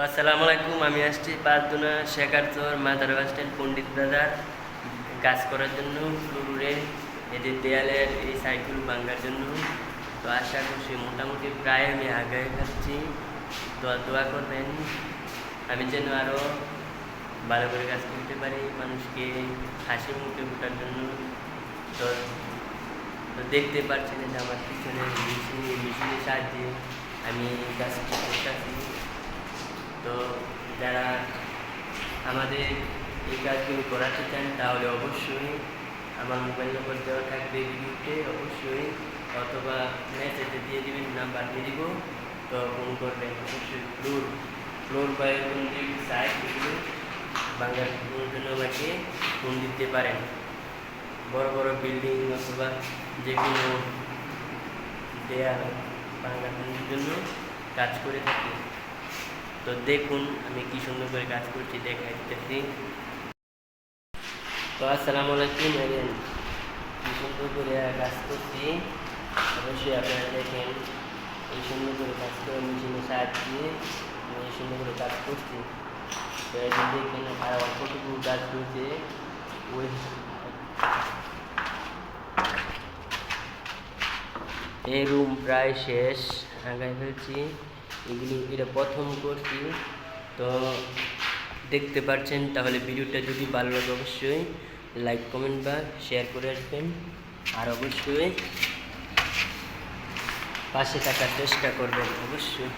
আসসালামু আলাইকুম। আমি আসছি পাঁচদুনা শেখারচর মাদার বাস স্ট্যান্ড পণ্ডিত বাজার কাজ করার জন্য ফ্লোরে এদের দেয়ালের এই সাইকেল ভাঙার জন্য। তো আশা করছি মোটামুটি প্রায় আমি আগায় যাচ্ছি। তো দোয়া করবেন আমি যেন আরও ভালো করে কাজ করতে পারি, মানুষকে হাসি মুখে ওঠার জন্য। তো তো দেখতে পাচ্ছেন যে আমার পিছনে মেশিনের সাহায্যে আমি কাজ করতেছি। তো যারা আমাদের এই কাজগুলো করাতে চান তাহলে অবশ্যই আমার মোবাইল নম্বর দেওয়া থাকবে ভিডিওতে, অবশ্যই অথবা মেসেজে দিয়ে দেবেন, নাম্বার দিয়ে দিব। তো ফোন করবেন অবশ্যই। ফ্লোর বা এরকম যে সাইড এগুলো বাংলার জন্য আমাকে ফোন দিতে পারেন। বড় বড় বিল্ডিং অথবা যে কোনো দেয়াল বাংলার জন্য কাজ করে থাকি। তো দেখুন আমি কি সুন্দর করে কাজ করছি, দেখাই দিতেছি। তো আসসালামু আলাইকুম। কি সুন্দর করে কাজ করছি, অবশ্যই আপনারা দেখেন। এই সুন্দর করে কাজ করে মেশিনের সাহায্যে আমি এই সুন্দর করে কাজ করছি। তো এখন দেখেন আর অল্পটুকু কাজ করছে। ওই এই রুম প্রায় শেষ, আগায় ফেলছি। এটা প্রথম করছি। তো দেখতে পাচ্ছেন। তাহলে ভিডিওটা যদি ভালো লাগে অবশ্যই লাইক কমেন্ট বা শেয়ার করে আসবেন, আর অবশ্যই পাশে থাকার চেষ্টা করবেন অবশ্যই।